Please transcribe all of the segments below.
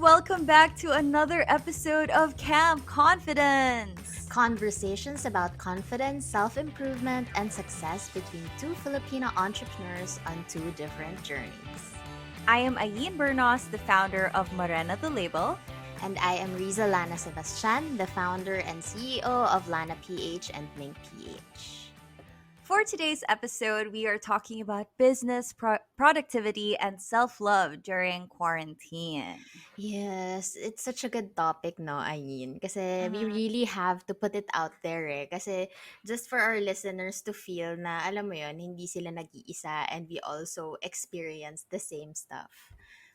welcome back to another episode of Camp Confidence. Conversations about confidence, self improvement, and success between two Filipino entrepreneurs on two different journeys. I am Ayn BERNOS, the founder of Morena the Label. And I am Rizza LANA-SEBASTIAN, the founder and CEO of Lana PH and Mink PH. For today's episode, we are talking about business, productivity, and self love during quarantine. Yes, it's such a good topic, no, Ayin? Kasi we Mhm. really have to put it out there, eh. Kasi just for our listeners to feel na, alam mo yon, hindi sila nag-iisa and we also experience the same stuff.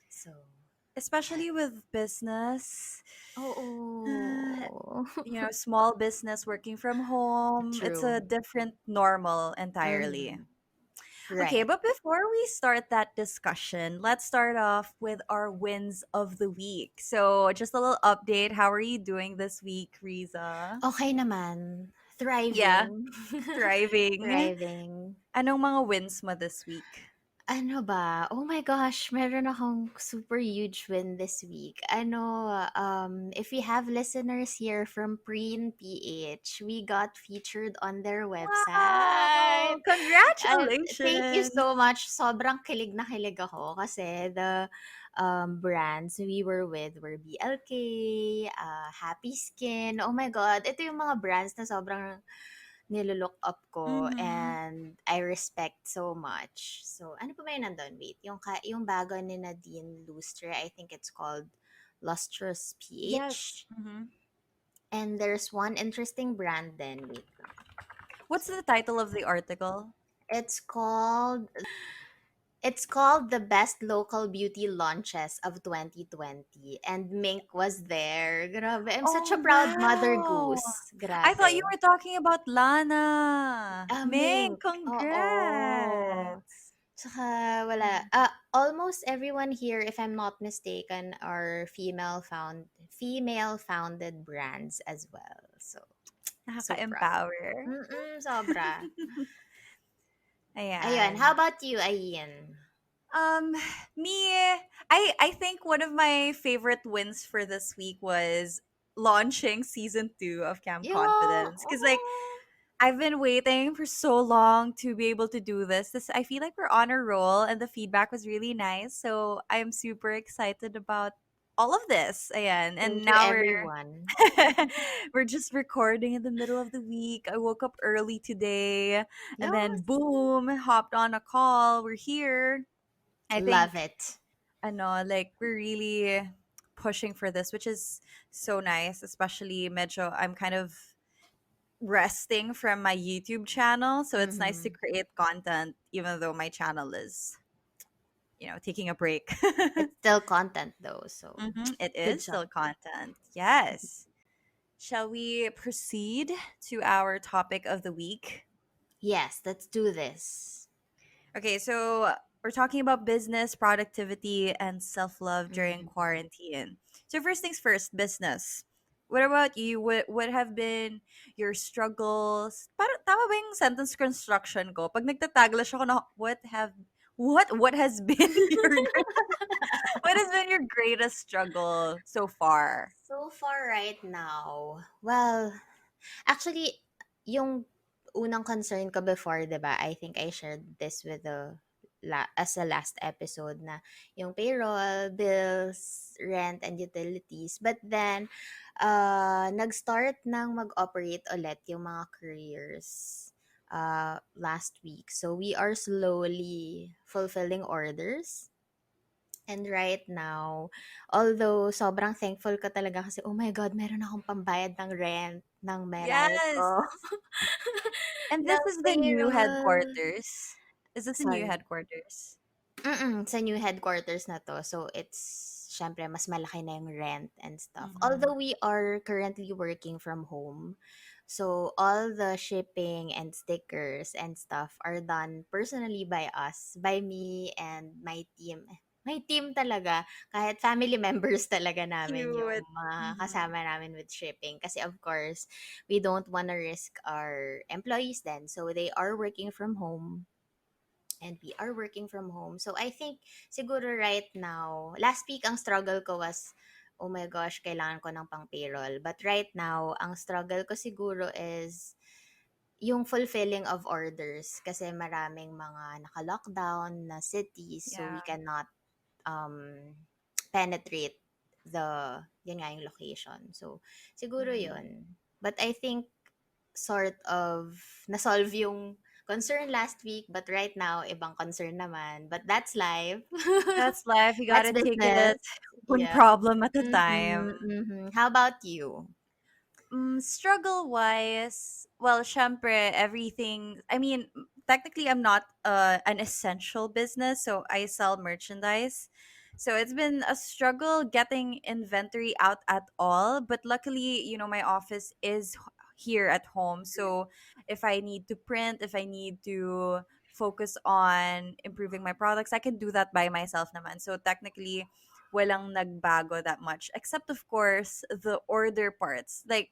So, Especially with business, uh, oo. small business working from home, it's a True. different normal entirely. Mm-hmm. Okay, Right. but before we start that discussion, let's start off with our wins of the week. So, just a little update. How are you doing this week, Riza? Okay naman. Yeah, Thriving. thriving. Thriving. Anong mga wins mo this week? Ano ba? Oh my gosh, meron akong super huge win this week. If we have listeners here from Preen PH, we got featured on their website. Wow! And thank you Congratulations! so much. Sobrang kilig na kilig ako kasi the brands we were with were BLK, Happy Skin. Oh my God, ito yung mga brands na sobrang nilo-look up ko Mm-hmm. and I respect so much. So, ano pa ba yung nandun? Wait, yung bago ni Nadine Lustre, I think it's called Lustrous Yes. PH. Mm-hmm. And there's one interesting brand then. Wait, What's the title of the article? it's called it's called the best local beauty launches of 2020 and Mink was there. Grabe, I'm such a Oh, proud mother wow! goose. I thought you Grabe. were talking about Lana. Ming, Mink. Oo. congrats! Tsaka wala. Mm. Almost everyone here, if I'm not mistaken, are female founded brands as well. So so proud. Nakaka-empower. Sobra. Ayun, how Ayan. about you, Ayin? Um, me, I think one of my favorite wins for this week was launching season 2 of Camp Yo, Confidence. Because, like, I've been waiting for so long to be able to do this. I feel like we're on a roll and the feedback was really nice. So I'm super excited about all of this. Ayan. And thank you now everyone. we're just recording in the middle of the week. I woke up early today and then Yes. boom, hopped on a call. We're here. I Love think it. like we're really pushing for this, which is so nice, especially medyo I'm kind of resting from my YouTube channel, so it's nice to Mm-hmm. create content even though my channel is, taking a break. It's still content though, so It good is job. still content. Yes. Shall we proceed to our topic of the week? Yes, let's do this. Okay, so we're talking about business, productivity, and self love during Mm-hmm. quarantine. So, first things first, business. What about you? What have been your struggles? Parang tama ba yung sentence construction ko? Pag nagtataglas ako na what has been what has been your greatest struggle so far? So far right now, well, actually, yung unang concern ko before, 'di ba? I think I shared this with as a last episode na yung payroll, bills, rent, and utilities. But then, nag-start nang mag-operate ulit yung mga couriers last week. So, we are slowly fulfilling orders. And right now, although sobrang thankful ko talaga kasi, oh my God, meron akong pambayad ng rent ng Yes. Meralco, And this ng is the new payroll. headquarters. Is this the new Sorry. headquarters? Sa new headquarters na to. So, it's, syempre, mas malaki na yung rent and stuff. Mm-hmm. Although we are currently working from home, so all the shipping and stickers and stuff are done personally by us, by me and my team. My team talaga, kahit family members talaga namin yung Cute. mga Mm-hmm. kasama namin with shipping. Kasi of course, we don't wanna risk our employees then. So they are working from home and we are working from home. So I think siguro right now, last week ang struggle ko was oh my gosh, kailangan ko ng pang payroll. But right now, ang struggle ko siguro is yung fulfilling of orders kasi maraming mga naka-lockdown na cities, so we Yeah. cannot um, penetrate yun nga yung location. So, siguro Mm. yun. But I think sort of na-solve yung concern last week, but right now, ibang concern naman. But that's life. That's life. You That's gotta take business. it one Yeah. problem at a time. Mm-hmm, mm-hmm. How about you? Struggle wise, well, syempre, everything. I mean, technically, I'm not an essential business, so I sell merchandise. So it's been a struggle getting inventory out at all. But luckily, my office is here at home. So if I need to print, if I need to focus on improving my products, I can do that by myself naman. So technically, walang nagbago that much. Except, of course, the order parts. Like,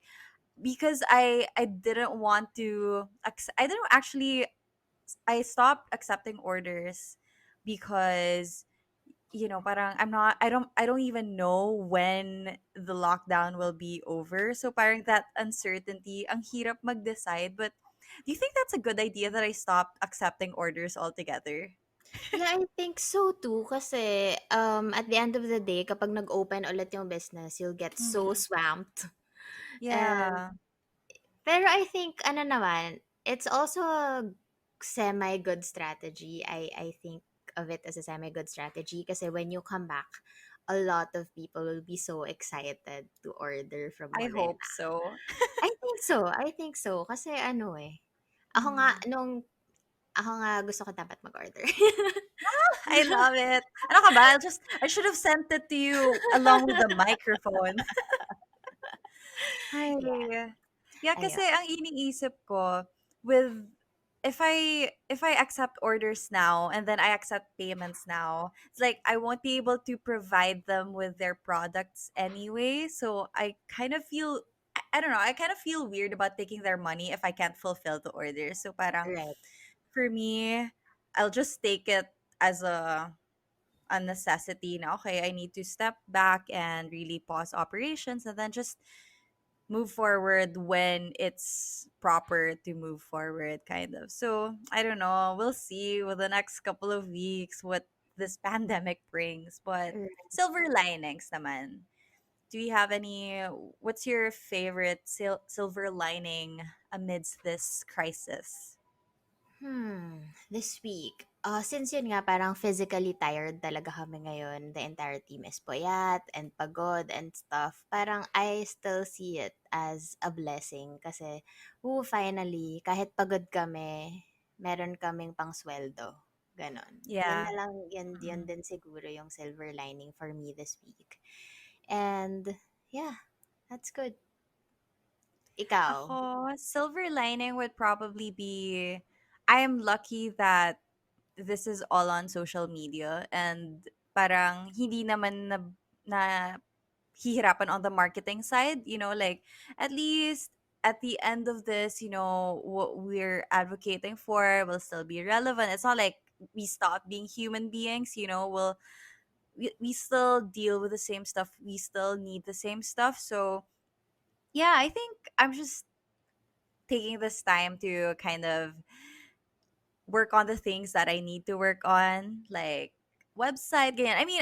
because I didn't want to I didn't actually I stopped accepting orders because parang I don't even know when the lockdown will be over, so parang that uncertainty ang hirap mag-decide. But do you think that's a good idea that I stopped accepting orders altogether? Yeah, I think so too. Kasi at the end of the day, kapag nag-open ulit yung business, you'll get so Mhm. swamped. And Yeah. pero I think ano naman, it's also a semi-good strategy. I think of it as a semi-good strategy kasi when you come back, a lot of people will be so excited to order from I hope Morena. so. I think so. I think so. Kasi ano eh. Ako nga, Mhm. ako nga gusto ko dapat mag-order. I love it. Ano ka ba? I should have sent it to you along with the microphone. Ay. Yeah. Yeah, kasi Ayun. ang iniisip ko with if I accept orders now and then I accept payments now, it's like I won't be able to provide them with their products anyway. So I kind of feel I don't know, I kind of feel weird about taking their money if I can't fulfill the order. So parang Right. for me, I'll just take it as a necessity na okay, I need to step back and really pause operations and then just move forward when it's proper to move forward, kind of. So I don't know, we'll see with the next couple of weeks what this pandemic brings, but Right. silver linings naman. Do you have any, what's your favorite silver lining amidst this crisis? This week. Since yun nga, parang physically tired talaga kami ngayon. The entire team is puyat and pagod and stuff. Parang I still see it as a blessing kasi, finally, kahit pagod kami, meron kaming pang sweldo. Ganon. Yan Yeah. na lang, yan Mhm. din siguro yung silver lining for me this week. And, yeah, that's good. Ikaw? Ako, silver lining would probably be I am lucky that this is all on social media and parang hindi naman na hihirapan on the marketing side, like at least at the end of this, what we're advocating for will still be relevant. It's not like we stop being human beings, we still deal with the same stuff. We still need the same stuff. So yeah, I think I'm just taking this time to kind of work on the things that I need to work on, like website. Ganyan. I mean,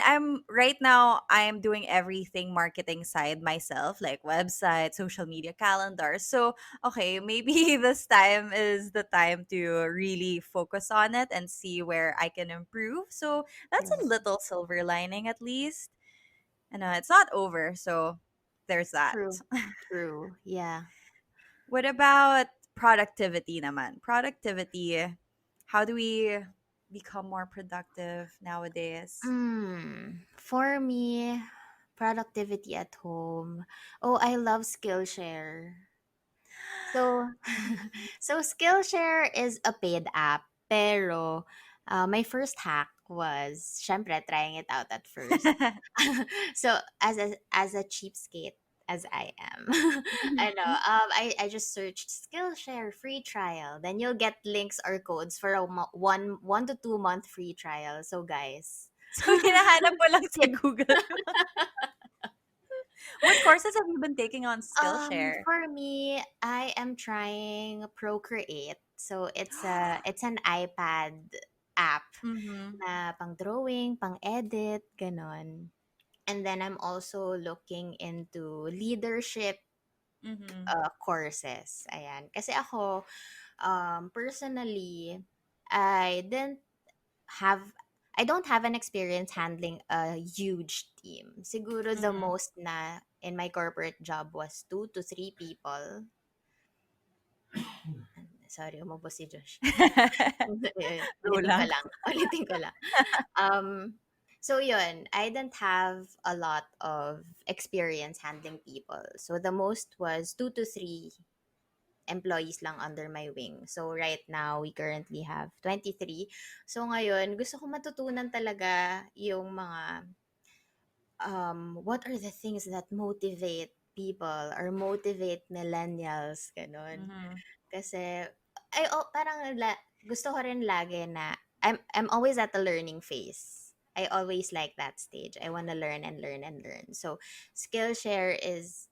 I'm doing everything marketing side myself, like website, social media, calendar. So, okay, maybe this time is the time to really focus on it and see where I can improve. So, that's a Mm, little silver lining at least. And it's not over, so there's that. true. True. Yeah. What about productivity naman? Productivity, how do we become more productive nowadays? For me, productivity at home. Oh, I love Skillshare. So, Mhm. so Skillshare is a paid app, pero my first hack was, syempre, trying it out at first. So, as a cheapskate as I am, I know. Mhm. I just searched Skillshare free trial. Then you'll get links or codes for a 1 to 2 month free trial. So, guys, So, hinahanap mo lang sa Google. What courses have you been taking on Skillshare? For me, I am trying Procreate. So it's an iPad app Mm-hmm. na pang drawing, pang edit, ganon. And then I'm also looking into leadership Mm-hmm. courses. Ayan. Kasi ako, personally, I didn't have I don't have an experience handling a huge team. Siguro the Mm-hmm. most na in my corporate job was 2 to 3 people. Sorry, umubos si Josh. Go Ulitin ko lang. lang. Ulitin ko lang. So yun, I didn't have a lot of experience handling people. So the most was 2 to 3 employees lang under my wing. So right now, we currently have 23. So ngayon, gusto ko matutunan talaga yung mga what are the things that motivate people or motivate millennials, ganun. Mm-hmm. Kasi, gusto ko rin lagi na, I'm always at the learning phase. I always like that stage. I want to learn and learn and learn. So, Skillshare is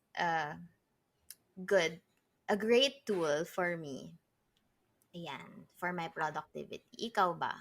good, a great tool for me. Ayan, for my productivity. Ikaw ba?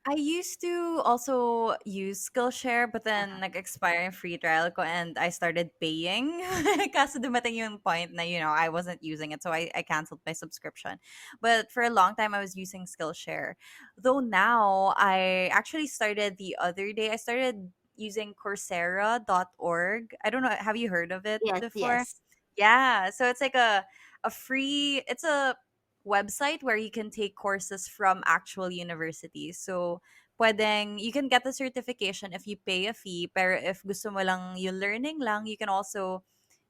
I used to also use Skillshare, but then Uh-huh. nag-expire yung free trial ko and I started paying. Kaso dumating yung point na, I wasn't using it, so I canceled my subscription. But for a long time, I was using Skillshare. Though now, I actually started the other day, I started using Coursera.org. I don't know, have you heard of it Yes, before? yes. Yeah, so it's like a free, it's a website where you can take courses from actual universities. So, you can get the certification if you pay a fee, pero if gusto mo lang yung learning lang, you can also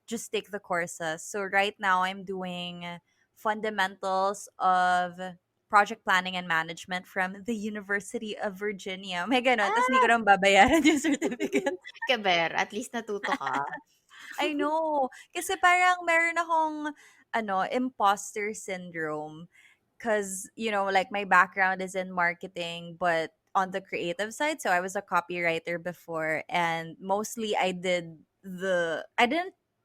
just take the courses. So, right now, I'm doing fundamentals of project planning and management from the University of Virginia. May ganon. Tapos hindi ko Ah! naman babayaran yung certificate. Keber, at least natuto ka. I know. Kasi parang meron akong imposter syndrome. Because, like my background is in marketing, but on the creative side. So I was a copywriter before, and mostly I didn't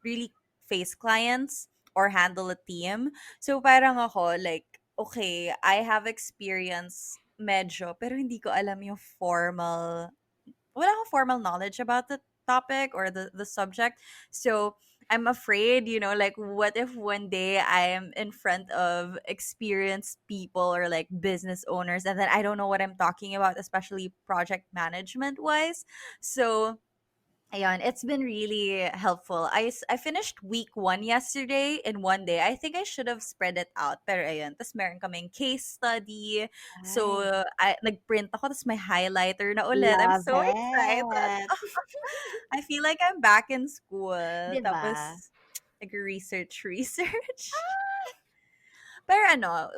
really face clients or handle a team. So parang ako, like, okay, I have experience medyo, pero hindi ko alam yung wala akong formal knowledge about the topic or the subject. So I'm afraid, like what if one day I am in front of experienced people or like business owners and then I don't know what I'm talking about, especially project management wise. So ayun, it's been really helpful. I finished week 1 yesterday in one day. I think I should have spread it out. Pero ayun, tas meron kaming case study. So, Ay, nag-print ako, tas may highlighter na ulit. I'm love so excited. it. I feel like I'm back in school. 'Di ba? Tapos, research. Pero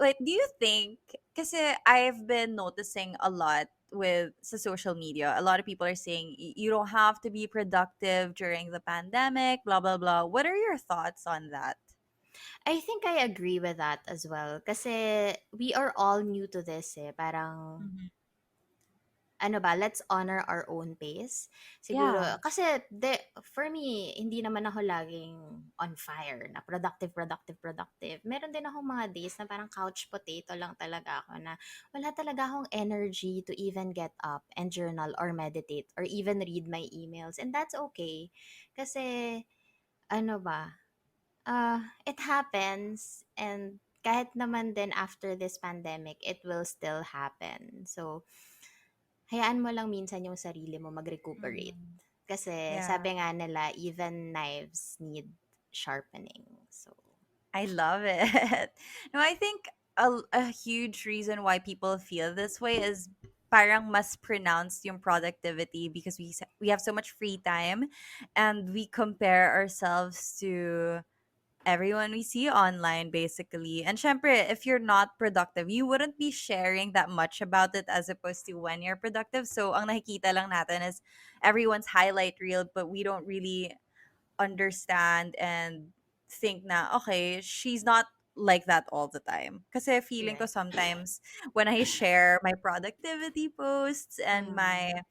wait, do you think, kasi I've been noticing a lot with sa social media, a lot of people are saying you don't have to be productive during the pandemic, blah, blah, blah. What are your thoughts on that? I think I agree with that as well. Kasi we are all new to this eh. Parang Mhm. ano ba, let's honor our own pace. Siguro, Yeah. kasi for me, hindi naman ako laging on fire na productive. Meron din akong mga days na parang couch potato lang talaga ako na wala talaga akong energy to even get up and journal or meditate or even read my emails. And that's okay. Kasi, ano ba, it happens and kahit naman din after this pandemic, it will still happen. So, hayaan mo lang minsan yung sarili mo mag-recuperate. Mhm. Kasi Yeah. sabi nga nila, even knives need sharpening. So, I love it. No, I think a huge reason why people feel this way is parang mas pronounced yung productivity because we have so much free time and we compare ourselves to everyone we see online basically. And syempre, if you're not productive, you wouldn't be sharing that much about it as opposed to when you're productive. So ang nakikita lang natin is everyone's highlight reel, but we don't really understand and think na, okay, she's not like that all the time. Kasi feeling ko right. sometimes when I share my productivity posts and Mm.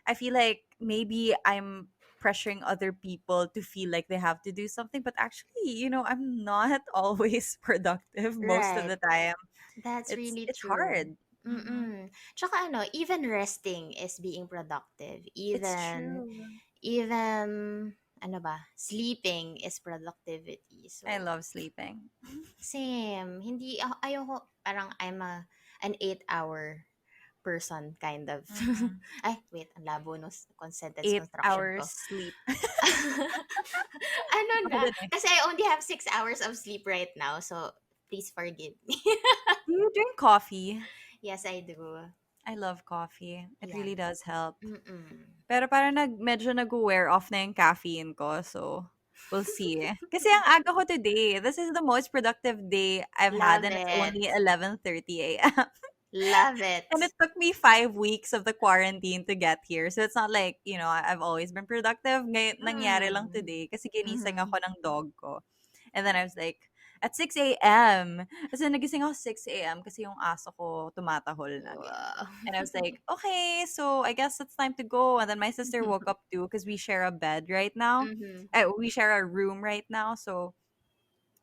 I feel like maybe I'm pressuring other people to feel like they have to do something, but actually, I'm not always productive most of Right. the time. That's It's really it's true. hard. Hmm. Mm-mm. Tsaka ano, even resting is being productive. It's Even, true. even, ano ba, sleeping is productivity. I So, love sleeping. same. Hindi, ayoko, parang an 8 hour person kind of. Hmm. Ay, wait, ang labo no sentence 8 hours construction ko. sleep. Ano Ako na? din eh. Kasi I only have 6 hours of sleep right now. So, please forgive me. Do you drink coffee? Yes, I do. I love coffee. It Yeah. really does help. Mm-mm. Pero parang medyo nag-wear off na yung caffeine ko. So, we'll see. Kasi ang aga ko today. This is the most productive day I've had Love and it's it. only 11:30 a.m. Love And it. it took me 5 weeks of the quarantine to get here. So it's not like, I've always been productive. Ngayon, nangyari lang Mm. today kasi ginising Mm-hmm. ako ng dog ko. And then I was like, at 6 a.m. Kasi nagising ako 6 a.m. kasi yung aso ko tumatahol na, ganyan. Wow. And I was like, okay, so I guess it's time to go. And then my sister woke up too because we share a bed right now. Mm-hmm. We share a room right now. So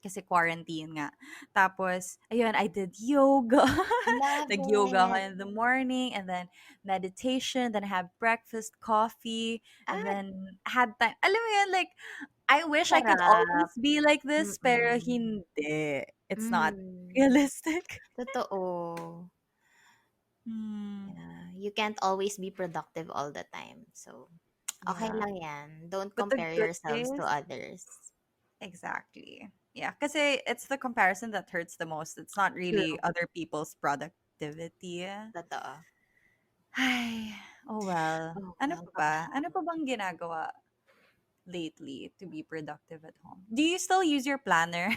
kasi quarantine nga. Tapos, ayun, I did yoga. Love Nag-yoga ako it. in the morning and then meditation, then I had breakfast, coffee, and Ah, then had time. Alam mo yun, like, I wish I could sarap. always be like this, pero Mm-mm. hindi. It's not Mm. realistic. Totoo. Hmm. Yeah. You can't always be productive all the time. So, okay Yeah. lang yan. Don't But the compare good yourselves to days, others. exactly. Yeah, kasi it's the comparison that hurts the most. It's not really True. other people's productivity. Totoo. Ay, oh well. Oh, Ano well, pa pa ba? ba? Ano pa bang ginagawa lately to be productive at home? Do you still use your planner?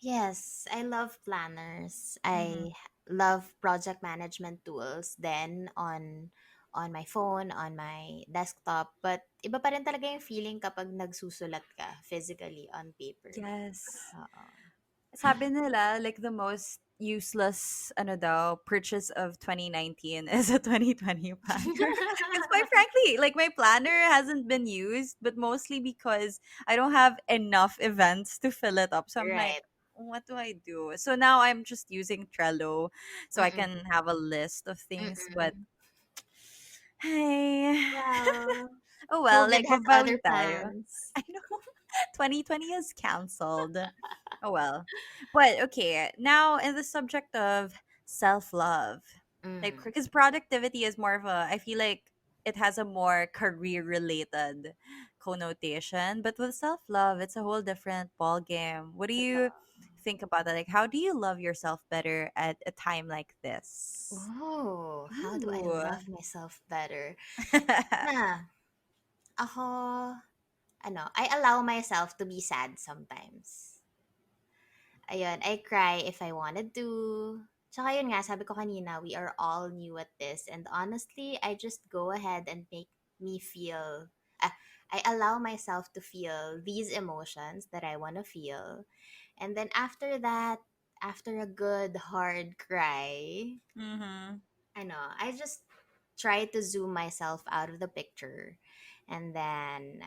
Yes, I love planners. Mm-hmm. I love project management tools then on my phone, on my desktop. But iba pa rin talaga yung feeling kapag nagsusulat ka physically on paper. Yes. Oo. Sabi nila, like the most useless ano daw purchase of 2019 is a 2020 planner. Because quite frankly, like my planner hasn't been used, but mostly because I don't have enough events to fill it up. So I'm like, Right. what do I do? So now I'm just using Trello so I Mm-mm. can have a list of things. But Mm-mm. hey, Well, oh well, COVID like has other babawi tayo. plans. I know 2020 is canceled. Oh well. But okay, now in the subject of self-love. Like Mm, because productivity is more of a I feel like it has a more career related connotation, but with self-love it's a whole different ball game. What do you totoo. think about that? Like how do you love yourself better at a time like this? Oh, how do I Ooh. love myself better? Na, ako, I allow myself to be sad sometimes. Ayun, I cry if I wanted to. Tsaka yun nga, sabi ko kanina, we are all new at this. And honestly, I just go ahead and make me feel, I allow myself to feel these emotions that I want to feel. And then after that, after a good hard cry, Mhm. I just try to zoom myself out of the picture. And then,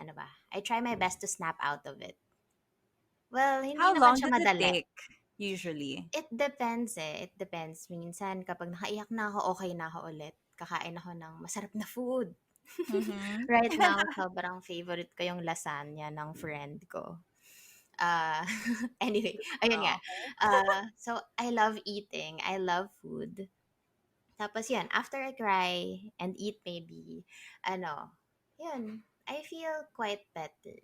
I try my best to snap out of it. Well, hindi How naman long siya does it madali. take usually? It depends eh. It depends. Minsan, kapag nakaiyak na ako, okay na ako ulit. Kakain ako ng masarap na food. Mhm. Right now, sobrang favorite ko yung lasagna ng friend ko. Uh, anyway, ayun nga. So, I love eating. I love food. Tapos yan, after I cry and eat maybe, yun, I feel quite better.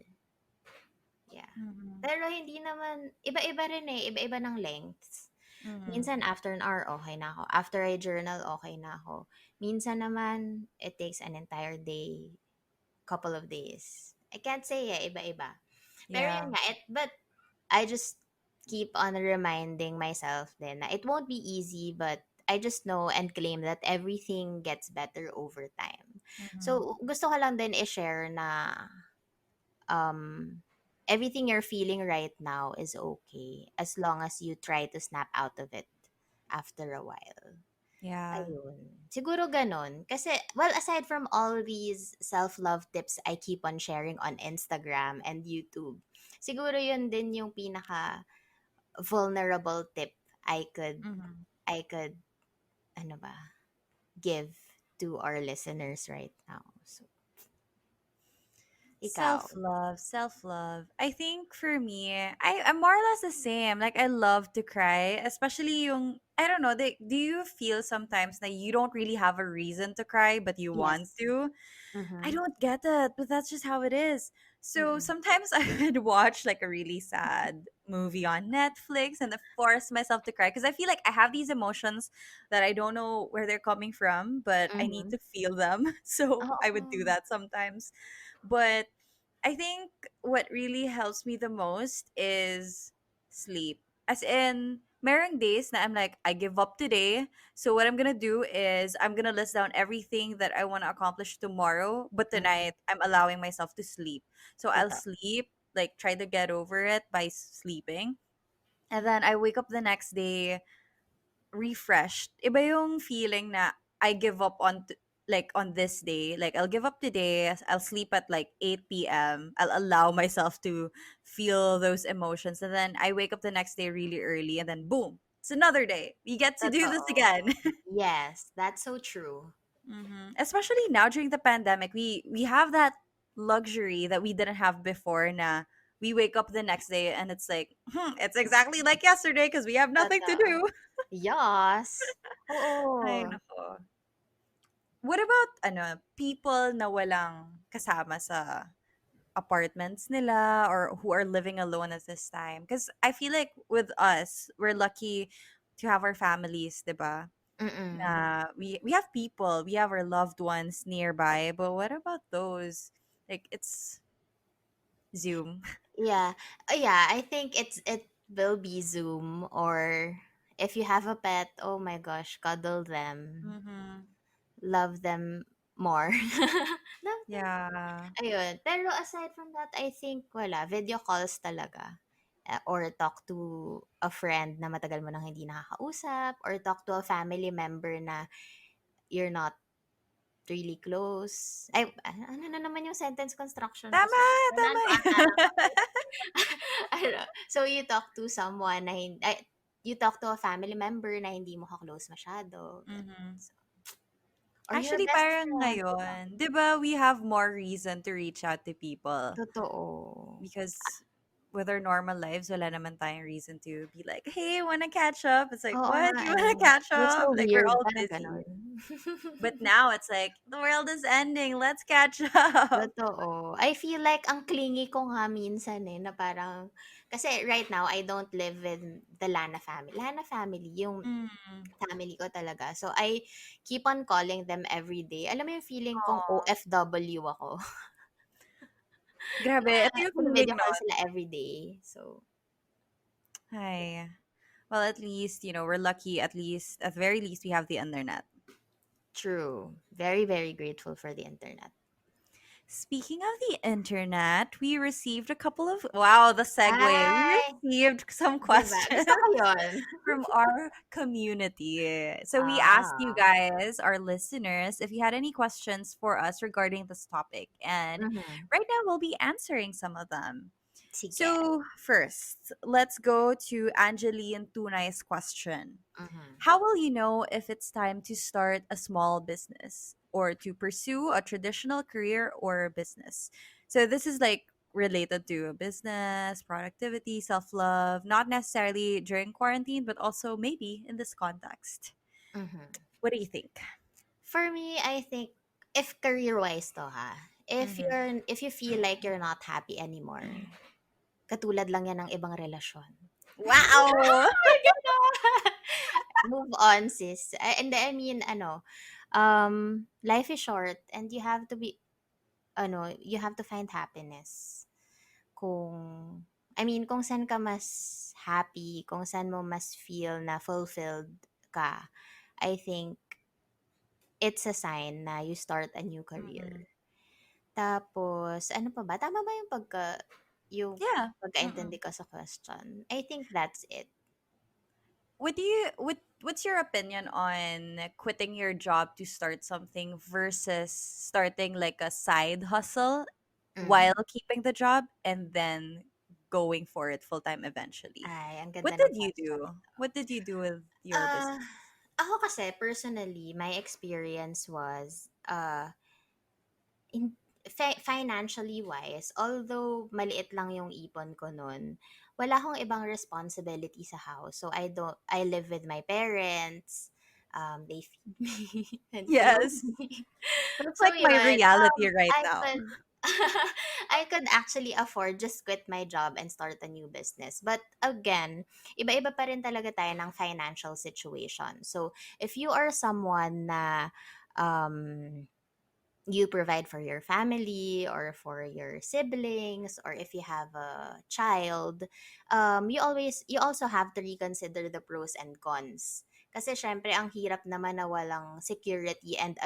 Yeah. Mhm. Pero hindi naman, iba-iba rin eh, iba-iba ng lengths. Mhm. Minsan after an hour, okay na ako. After I journal, okay na ako. Minsan naman, it takes an entire day, couple of days. I can't say eh, iba-iba. Pero Yeah. yun nga, but I just keep on reminding myself then na it won't be easy, but I just know and claim that everything gets better over time. Mhm. So, gusto ko lang din i-share na um, everything you're feeling right now is okay as long as you try to snap out of it after a while. Yeah. Ayun. Siguro gano'n. Kasi, well, aside from all these self-love tips I keep on sharing on Instagram and YouTube, siguro yun din yung pinaka vulnerable tip I could, Mhm. I could, ano ba, give to our listeners right now. So, ikaw. Self-love, self-love. I think for me, I'm more or less the same. Like I love to cry, especially yung I don't know, do you feel sometimes that you don't really have a reason to cry but you want Yes. to? I Mm-hmm. don't get it, but that's just how it is. So Mm-mm. sometimes I would watch like a really sad movie on Netflix and then force myself to cry because I feel like I have these emotions that I don't know where they're coming from, but I need Mm-hmm. to feel them. So I would do Oo. that sometimes. But I think what really helps me the most is sleep. As in, merong days na I'm like, I give up today. So what I'm gonna do is I'm gonna list down everything that I want to accomplish tomorrow. But Mm-hmm. tonight, I'm allowing myself to sleep. So I'll Totoo. sleep, like try to get over it by sleeping. And then I wake up the next day refreshed. Iba yung feeling na I give up like on this day. Like I'll give up today. I'll sleep at like 8 p.m. I'll allow myself to feel those emotions and then I wake up the next day really early and then boom, it's another day. We get to do this again. Totoo. Yes, that's so true. Especially now during the pandemic, we have that luxury that we didn't have before na we wake up the next day and it's like, it's exactly like yesterday because we have nothing to Totoo. do. Yes. Ay, Oo. nako. What about people na walang kasama sa apartments nila or who are living alone at this time? Because I feel like with us, we're lucky to have our families, 'di ba? Mm. Na we have people, we have our loved ones nearby, but what about those? Like it's Zoom. Yeah. Yeah, I think it will be Zoom, or if you have a pet, oh my gosh, cuddle them. Mm-hmm. Love them more. Love them more. Yeah. Ayun. Pero aside from that, I think wala. Video calls talaga. Or talk to a friend na matagal mo nang hindi nakakausap, or talk to a family member na you're not really close. Ay, ano na naman yung sentence construction ko? Tama, Sorry. tama. Tandaan ko ata lang ako. Ano, so you talk to someone na you talk to a family member na hindi mo ka-close masyado. Ganun. Mhm. So, or your Actually, best parang friend, diba? ngayon, 'di ba, we have more reason to reach out to people Totoo. because with our normal lives, wala naman tayong reason to be like, "Hey, wanna catch up?" It's like, Oo "What? nga You eh. wanna catch That's up?" so Like we're weird. all Parang busy. ganon. But now it's like the world is ending. Let's catch up. Totoo. I feel like ang clingy ko nga minsan eh, na parang, kasi right now, I don't live with the Lana family. Lana family, yung Mm. family ko talaga. So, I keep on calling them every day. Alam mo yung feeling kong Aw, OFW ako. grabe. Ito yung feeling Video call nun. sila every day. So, Ay. Well, at least, we're lucky. At least, at very least, we have the internet. true. Very, very grateful for the internet. Speaking of the internet, we received a couple of wow, the segue. We Ay! received some Diba? questions Gusto ko yun. from our community. So we asked you Ah. guys, our listeners, if you had any questions for us regarding this topic. And Mhm. right now we'll be answering some of them. Sige. So first, let's go to Angeline Tunay's question. Mhm. How will you know if it's time to start a small business or to pursue a traditional career or business? So this is like related to business, productivity, self-love, not necessarily during quarantine, but also maybe in this context. Mhm. What do you think? For me, I think if career-wise to ha, Mm-hmm. if you feel like you're not happy anymore, katulad lang yan ng ibang relasyon. Wow! My God! Move on, sis. And I mean, life is short and you have to find happiness. Kung, I mean, kung saan ka mas happy, kung saan mo mas feel na fulfilled ka, I think it's a sign na you start a new Mm-hmm. career. Tapos, ano pa ba? Tama ba yung Yeah. Mm-mm. pagkaintindi ko sa question? I think that's it. What do you what what's your opinion on quitting your job to start something versus starting like a side hustle while Mm. keeping the job and then going for it full time eventually? Ay, ang What ganda ng did you question do? nito. What did you do with your Ah, business? ako kasi personally, my experience was in financially wise, although maliit lang yung ipon ko nun, wala akong ibang responsibility sa house. So I live with my parents. They feed me and clothe Yes. me. That's So like my yun, reality right I now. could I could actually afford just quit my job and start a new business. But again, iba-iba pa rin talaga tayo ng financial situation. So if you are someone na um you provide for your family or for your siblings, or if you have a child, you also have to reconsider the pros and cons, kasi syempre ang hirap naman na walang security and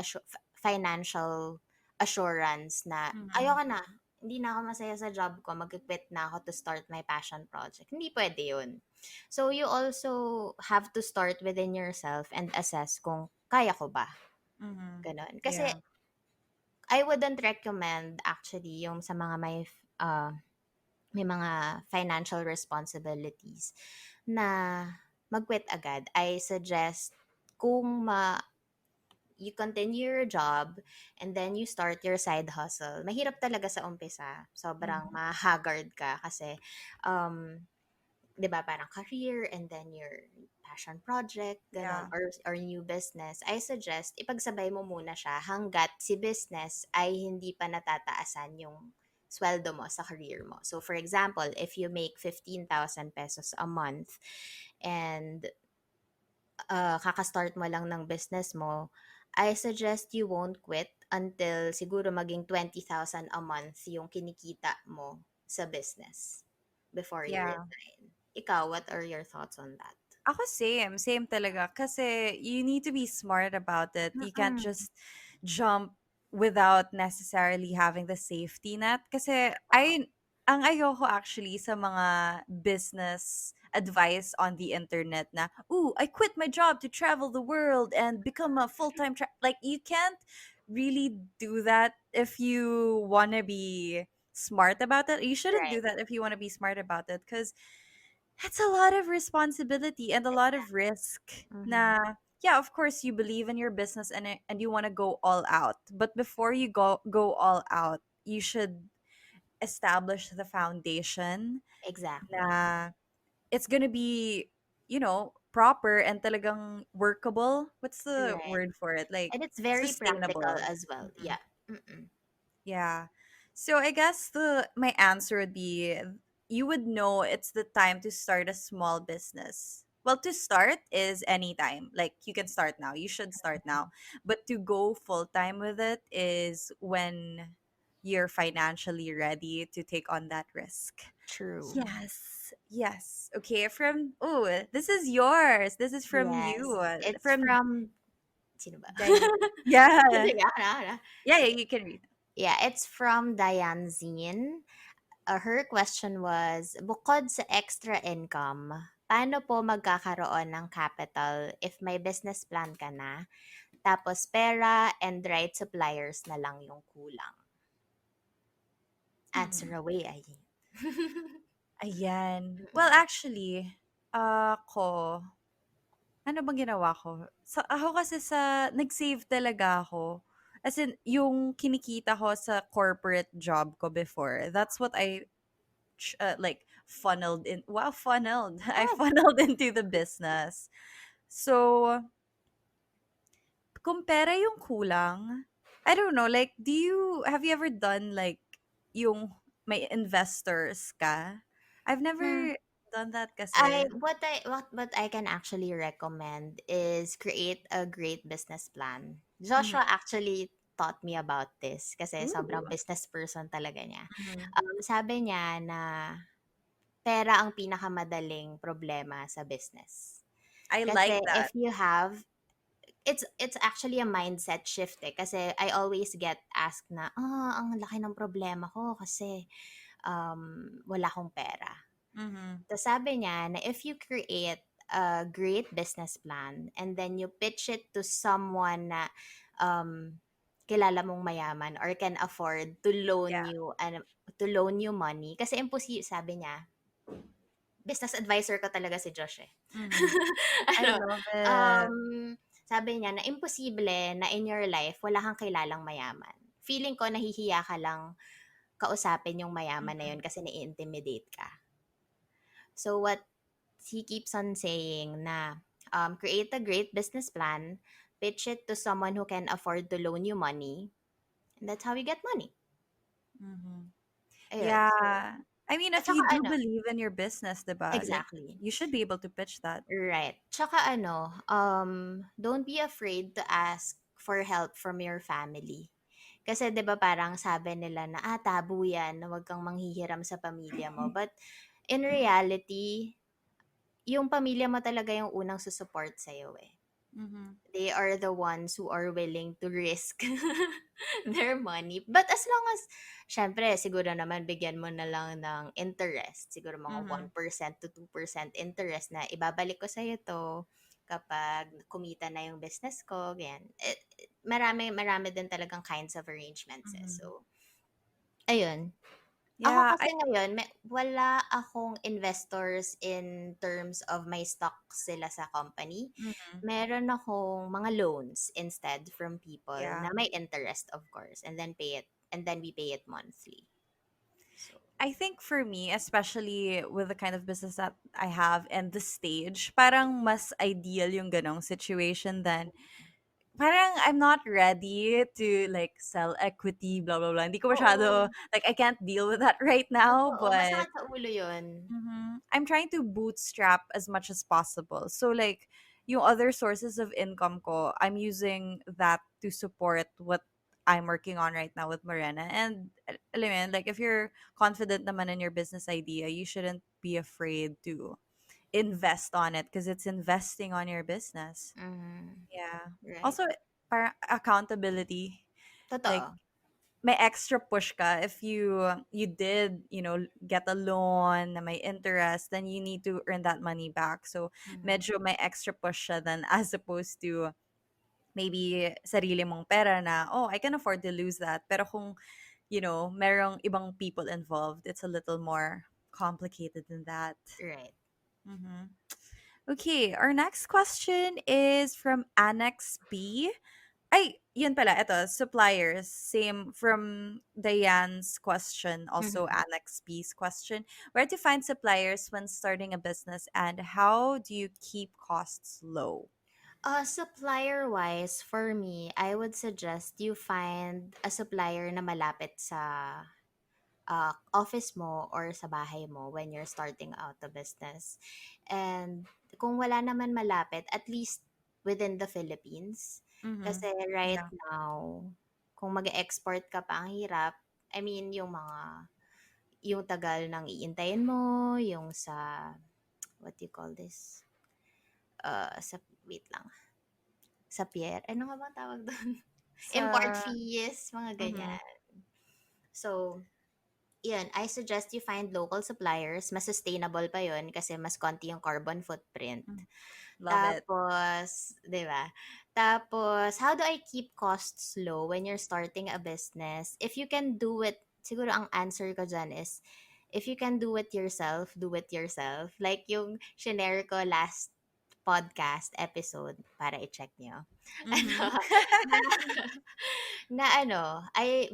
financial assurance na Mhm. ayoko na, hindi na ako masaya sa job ko, mag-quit na ako to start my passion project. Hindi pwede yun. So you also have to start within yourself and assess kung kaya ko ba, Mhm. ganon. Kasi Yeah. I wouldn't recommend actually yung sa mga may mga financial responsibilities na mag-quit agad. I suggest kung you continue your job and then you start your side hustle. Mahirap talaga sa umpisa. Sobrang Mhm. ma-haggard ka kasi um 'di ba, parang career and then your passion project, gano'n, Yeah. or new business, I suggest ipagsabay mo muna siya hangga't si business ay hindi pa natataasan yung sweldo mo sa career mo. So, for example, if you make 15,000 pesos a month and kakastart mo lang ng business mo, I suggest you won't quit until siguro maging 20,000 a month yung kinikita mo sa business before you Yeah. resign. Ikaw, what are your thoughts on that? Ako same, same talaga. Kasi you need to be smart about it. You can't Mm-mm. just jump without necessarily having the safety net. Kasi Oo. ang ayoko actually sa mga business advice on the internet na, ooh, I quit my job to travel the world and become a full-time like you can't really do that if you want to be smart about it. You shouldn't do Right. that if you want to be smart about it because it's a lot of responsibility and a lot of risk. Mm-hmm. Na yeah, of course you believe in your business and you want to go all out. But before you go all out, you should establish the foundation Exactly. na it's going to be, proper and talagang workable. What's the Right. word for it? Like And it's very practical sustainable. as well. Mhm. Yeah. Mm-mm. Yeah. So I guess the my answer would be you would know it's the time to start a small business. Well, to start is anytime. Like you can start now. You should start now. But to go full time with it is when you're financially ready to take on that risk. True. Yes. Yes. Okay, from this is yours. This is from Yes. you. It's From from, sino ba? Diane. Yeah. Sige, ako na. Yeah, Sige. you can read. Yeah, it's from Diane Zine. Her question was, bukod sa extra income, paano po magkakaroon ng capital if may business plan ka na, tapos pera and right suppliers na lang yung kulang? Answer Mhm. away, ay. Ayan. Well, Mm-mm. actually, ako, ano bang ginawa ko? Ako kasi nag-save talaga ako. As in, yung kinikita ko sa corporate job ko before, that's what I, like, funneled in. Wow, funneled. I Oh, funneled into the business. So, kung pera yung kulang, I don't know, like, have you ever done, like, yung may investors ka? I've hmm. never done that I kasi. what I can actually recommend is create a great business plan. Mhm. Joshua actually taught me about this kasi sobrang Ooh. business person talaga niya. Mhm. Sabi niya na pera ang pinakamadaling problema sa business. I Kasi like if that. you have, it's actually a mindset shift eh. Kasi I always get asked na, ang laki ng problema ko kasi wala akong pera. Mhm. Tapos sabi niya na if you create a great business plan and then you pitch it to someone na um, kilala mong mayaman or can afford Yeah. to loan you money kasi imposible sabi niya business advisor ko talaga si Josh eh. Mhm. I ano, love it. um, sabi niya na imposible na in your life wala kang kilalang mayaman. Feeling ko nahihiya ka lang kausapin yung mayaman na Mhm. yun kasi nai-intimidate ka. So what he keeps on saying na create a great business plan, pitch it to someone who can afford to loan you money, and that's how you get money. Mhm. Ayun. So, Yeah. I mean, at if saka you do ano, believe in your business, 'di ba? Like, exactly. you should be able to pitch that. Right. Tsaka ano, don't be afraid to ask for help from your family. Kasi 'di ba parang sabi nila na tabu 'yan, na 'wag kang manghihiram sa pamilya mo. But in reality, yung pamilya mo talaga yung unang susupport sa eh. Mhm. They are the ones who are willing to risk their money. But as long as, syempre, siguro naman bigyan mo na lang ng interest. Siguro mga Mhm. 1% to 2% interest na ibabalik ko sa'yo to kapag kumita na yung business ko. Ganyan. Marami din talagang kinds of arrangements eh. Mhm. So, ayun. Ako Yeah, kasi ngayon, wala akong investors in terms of my stocks sila sa company. mhm. Meron akong mga loans instead from people Yeah. na may interest, of course, and then we pay it monthly. So, I think for me, especially with the kind of business that I have and the stage, parang mas ideal yung ganong situation than parang I'm not ready to like sell equity, blah blah blah. Hindi ko masyado oo, like I can't deal with that right now, totoo. but Masakit sa ulo yun. I'm trying to bootstrap as much as possible. So like yung other sources of income ko, I'm using that to support what I'm working on right now with Morena. And alam mo yun, like if you're confident naman in your business idea, you shouldn't be afraid to invest on it because it's investing on your business. Mm, Yeah. right. Also, para accountability. Like Totoo. may extra push ka if you did get a loan na may interest, then you need to earn that money back, so Mm, medyo may extra push siya than as opposed to maybe sarili mong pera na oh I can afford to lose that, pero kung merong ibang people involved, it's a little more complicated than that. right. hmm okay, our next question is from Annex B. Ay, yun pala, ito, suppliers. Same from Diane's question, also Mhm. Annex B's question. Where to find suppliers when starting a business and how do you keep costs low? Supplier wise, for me, I would suggest you find a supplier na malapit sa office mo or sa bahay mo when you're starting out a business. And kung wala naman malapit, at least within the Philippines. Mm-hmm. Kasi right Yeah. now, kung mag-export ka pa, ang hirap. I mean, yung tagal ng iintayin mo, yung sa, what do you call this? Sa, wait lang, sa pier. Ano nga ba tawag doon? Import Sa, fees, mga mm-hmm. ganyan. So, yun, I suggest you find local suppliers. Mas sustainable pa yun kasi mas konti yung carbon footprint. Love it. Tapos, di ba? Tapos, how do I keep costs low when you're starting a business? If you can do it, siguro ang answer ko dyan is, if you can do it yourself, do it yourself. Like yung shinare ko last podcast episode para i-check nyo. Mm-hmm. na, na ano,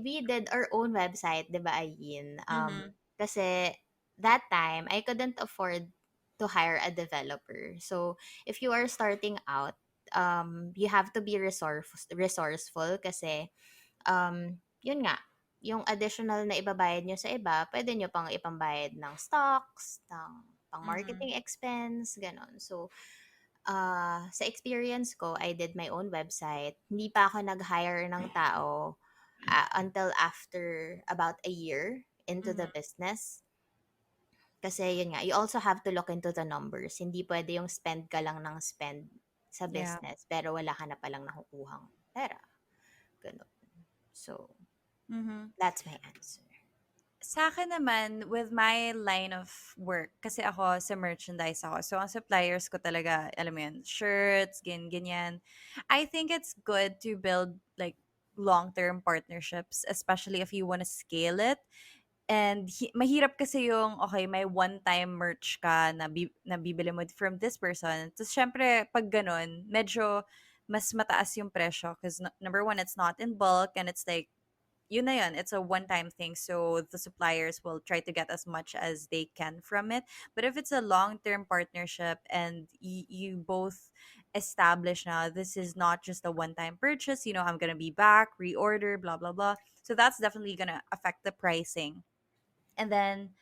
we did our own website, 'di ba, Ayin? mm-hmm. Kasi that time I couldn't afford to hire a developer. So, if you are starting out, you have to be resourceful kasi yun nga, yung additional na ibabayad nyo sa iba, pwede nyo pang ipambayad ng stocks, ng pang Mm-hmm. marketing expense, ganon. So, sa experience ko, I did my own website. Hindi pa ako nag-hire ng tao until after about a year into the Mm-hmm. business. Kasi yun nga, you also have to look into the numbers. Hindi pwede yung spend ka lang ng spend sa Yeah. business pero wala ka na palang nakukuhang pera. Ganun. So, Mm-hmm. that's my answer. Sa akin naman, with my line of work, kasi ako sa merchandise ako. So, ang suppliers ko talaga, alam mo yun, shirts, ganyan. I think it's good to build like long-term partnerships, especially if you want to scale it. And mahirap kasi yung, okay, may one-time merch ka na, na bibili mo from this person. Tapos, syempre, pag ganun, medyo mas mataas yung presyo. Because number one, it's not in bulk and it's like, yun na yun, it's a one-time thing. So the suppliers will try to get as much as they can from it. But if it's a long-term partnership and you both establish now, this is not just a one-time purchase, I'm gonna be back, reorder, blah blah blah. So that's definitely gonna affect the pricing. And then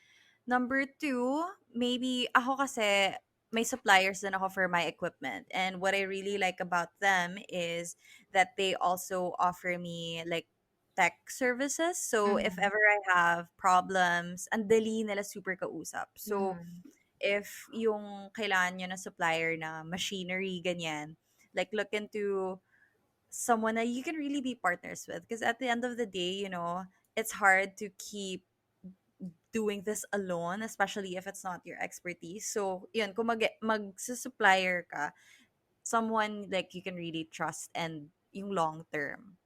number two, maybe ako kasi may suppliers din ako for my equipment. And what I really like about them is that they also offer me like tech services. So if Mm-hmm. ever I have problems, ang dali nila super kausap. So Mm-hmm. if yung kailangan nyo na supplier na machinery, ganyan, like look into someone that you can really be partners with. Because at the end of the day, it's hard to keep doing this alone, especially if it's not your expertise. So, yun, kung mag-supplier ka, someone like you can really trust and yung long term.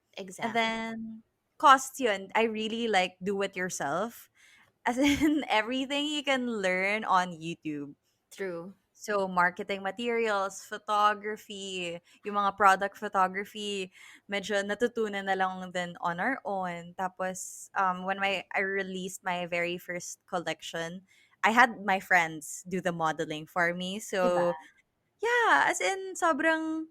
And Exactly. then, cost yun, I really like do it yourself. As in, everything you can learn on YouTube. True. So, marketing materials, photography, yung mga product photography, medyo natutunan na lang din on our own. Tapos, when I released my very first collection, I had my friends do the modeling for me. Diba? So, yeah, as in, sobrang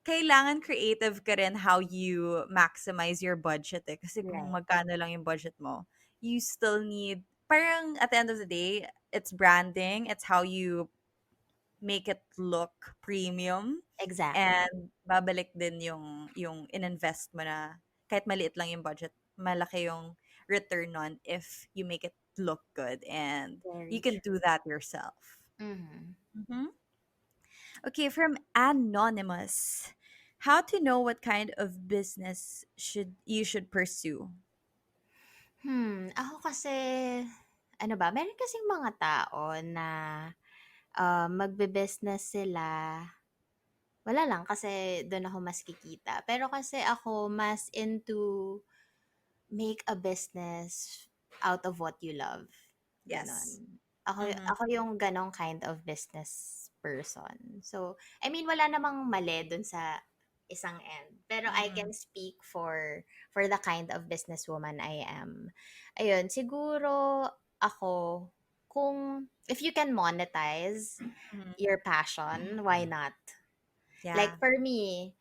kailangan creative ka rin how you maximize your budget eh. Kasi kung Right. magkano lang yung budget mo, you still need, parang at the end of the day, it's branding, it's how you make it look premium Exactly. and babalik din yung ininvest mo na kahit maliit lang yung budget, malaki yung return on if you make it look good and you Very can true. do that yourself. Mm-hmm. Mhm. Okay, from Anonymous. How to know what kind of business should pursue? Ako kasi, ano ba, meron kasing mga tao na magbe-business sila. Wala lang, kasi doon ako mas kikita. Pero kasi ako mas into make a business out of what you love. Yes. Ganon. Ako, Mhm. ako yung ganong kind of business person. So, I mean, wala namang mali dun sa isang end. Pero I can Mhm. speak for the kind of businesswoman I am. Ayun, siguro ako, kung, if you can monetize Mhm. your passion, why not? Yeah. Like for me,